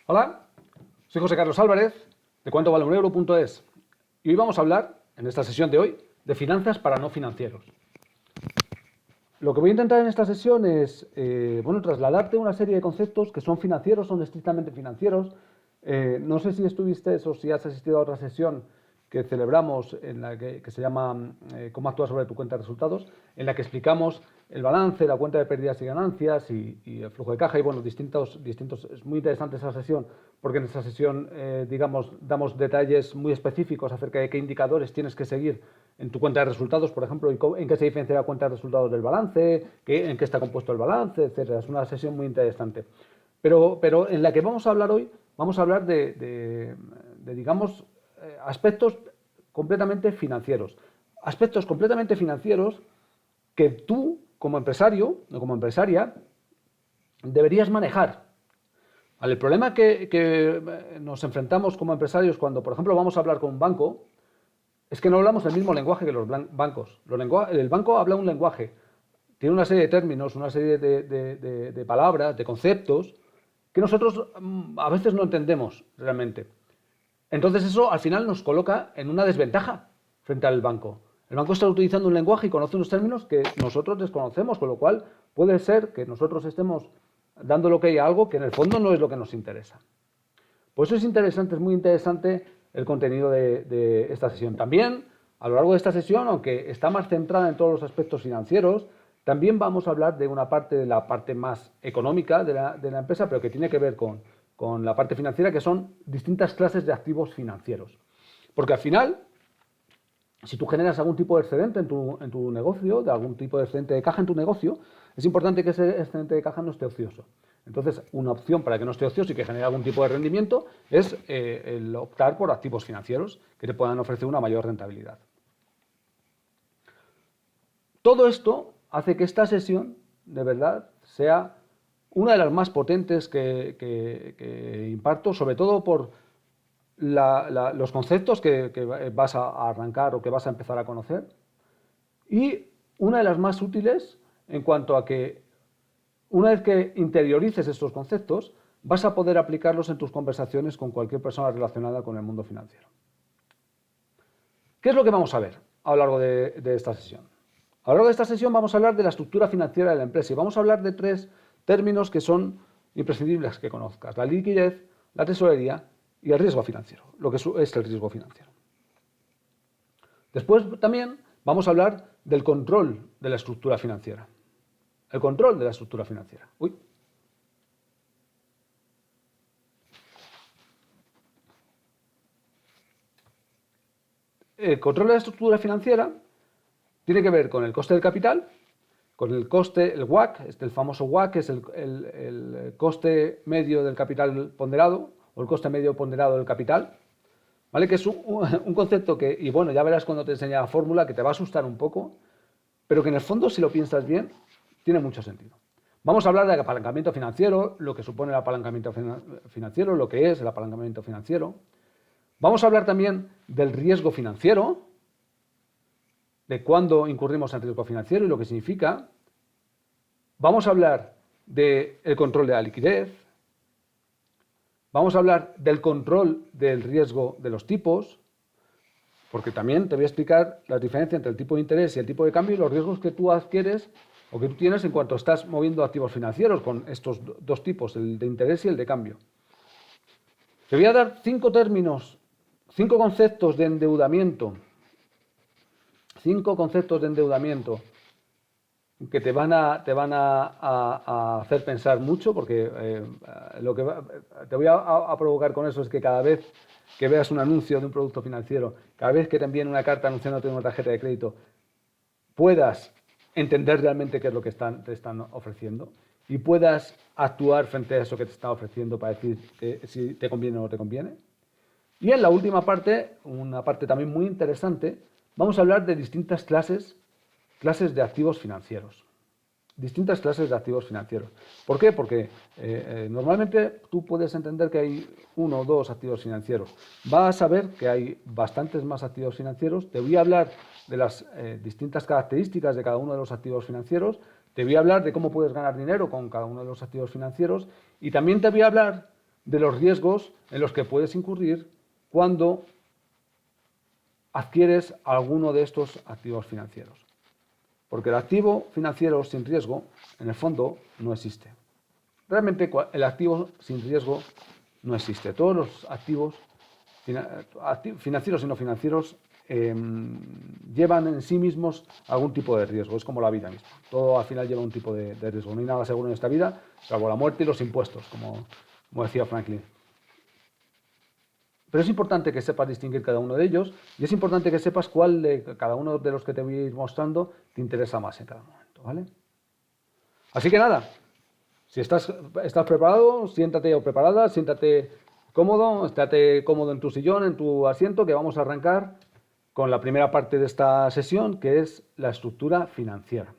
Hola, soy José Carlos Álvarez, de cuántovaleUnEuro.es, y hoy vamos a hablar, en esta sesión de hoy, de finanzas para no financieros. Lo que voy a intentar en esta sesión es, trasladarte una serie de conceptos que son financieros, son estrictamente financieros. No sé si estuviste o si has asistido a otra sesión que celebramos en la que se llama Cómo actúas sobre tu cuenta de resultados, en la que explicamos el balance, la cuenta de pérdidas y ganancias y el flujo de caja y distintos. Es muy interesante esa sesión porque en esa sesión, damos detalles muy específicos acerca de qué indicadores tienes que seguir en tu cuenta de resultados, por ejemplo, en qué se diferencia la cuenta de resultados del balance, en qué está compuesto el balance, etcétera. Es una sesión muy interesante. Pero en la que vamos a hablar hoy, vamos a hablar de aspectos completamente financieros. Aspectos completamente financieros que tú, como empresario o como empresaria, deberías manejar. El problema que nos enfrentamos como empresarios cuando, por ejemplo, vamos a hablar con un banco, es que no hablamos el mismo lenguaje que los bancos. El banco habla un lenguaje, tiene una serie de términos, una serie de palabras, de conceptos, que nosotros a veces no entendemos realmente. Entonces eso al final nos coloca en una desventaja frente al banco. El banco está utilizando un lenguaje y conoce unos términos que nosotros desconocemos, con lo cual puede ser que nosotros estemos dando lo que hay a algo que en el fondo no es lo que nos interesa. Por eso es muy interesante el contenido de esta sesión. También, a lo largo de esta sesión, aunque está más centrada en todos los aspectos financieros, también vamos a hablar de una parte, de la parte más económica de la empresa, pero que tiene que ver con la parte financiera, que son distintas clases de activos financieros. Porque al final, si tú generas algún tipo de excedente en tu negocio, de algún tipo de excedente de caja en tu negocio, es importante que ese excedente de caja no esté ocioso. Entonces, una opción para que no esté ocioso y que genere algún tipo de rendimiento es el optar por activos financieros que te puedan ofrecer una mayor rentabilidad. Todo esto hace que esta sesión, de verdad, sea una de las más potentes que imparto, sobre todo por los conceptos que vas a arrancar o que vas a empezar a conocer, y una de las más útiles en cuanto a que una vez que interiorices estos conceptos, vas a poder aplicarlos en tus conversaciones con cualquier persona relacionada con el mundo financiero. ¿Qué es lo que vamos a ver a lo largo de esta sesión? A lo largo de esta sesión vamos a hablar de la estructura financiera de la empresa y vamos a hablar de tres términos que son imprescindibles que conozcas: la liquidez, la tesorería y el riesgo financiero, lo que es el riesgo financiero. Después también vamos a hablar del control de la estructura financiera. El control de la estructura financiera. El control de la estructura financiera tiene que ver con el coste del capital, con el coste, el WACC, el famoso WACC, que es el coste medio del capital ponderado, o el coste medio ponderado del capital, ¿vale? Que es un concepto que, y bueno, ya verás cuando te enseñe la fórmula, que te va a asustar un poco, pero que en el fondo, si lo piensas bien, tiene mucho sentido. Vamos a hablar del apalancamiento financiero, lo que supone el apalancamiento financiero, lo que es el apalancamiento financiero. Vamos a hablar también del riesgo financiero, de cuándo incurrimos en riesgo financiero y lo que significa. Vamos a hablar del control de la liquidez. Vamos a hablar del control del riesgo de los tipos, porque también te voy a explicar la diferencia entre el tipo de interés y el tipo de cambio y los riesgos que tú adquieres o que tú tienes en cuanto estás moviendo activos financieros con estos dos tipos, el de interés y el de cambio. Te voy a dar 5 términos, 5 conceptos de endeudamiento, 5 conceptos de endeudamiento que te van a hacer pensar mucho, porque lo que te voy a provocar con eso es que cada vez que veas un anuncio de un producto financiero, cada vez que te envíen una carta anunciándote una tarjeta de crédito, puedas entender realmente qué es lo que te están ofreciendo y puedas actuar frente a eso que te está ofreciendo para decir si te conviene o no te conviene. Y en la última parte, una parte también muy interesante, vamos a hablar de distintas clases de activos financieros. Distintas clases de activos financieros. ¿Por qué? Porque normalmente tú puedes entender que hay 1 o 2 activos financieros. Vas a ver que hay bastantes más activos financieros. Te voy a hablar de las distintas características de cada uno de los activos financieros. Te voy a hablar de cómo puedes ganar dinero con cada uno de los activos financieros. Y también te voy a hablar de los riesgos en los que puedes incurrir cuando adquieres alguno de estos activos financieros. Porque el activo financiero sin riesgo, en el fondo, no existe. Realmente el activo sin riesgo no existe. Todos los activos financieros y no financieros llevan en sí mismos algún tipo de riesgo. Es como la vida misma. Todo al final lleva un tipo de riesgo. No hay nada seguro en esta vida, salvo la muerte y los impuestos, como decía Franklin. Pero es importante que sepas distinguir cada uno de ellos y es importante que sepas cuál de cada uno de los que te voy a ir mostrando te interesa más en cada momento, ¿vale? Así que nada, si estás preparado, siéntate o preparada, siéntate cómodo, estate cómodo en tu sillón, en tu asiento, que vamos a arrancar con la primera parte de esta sesión, que es la estructura financiera.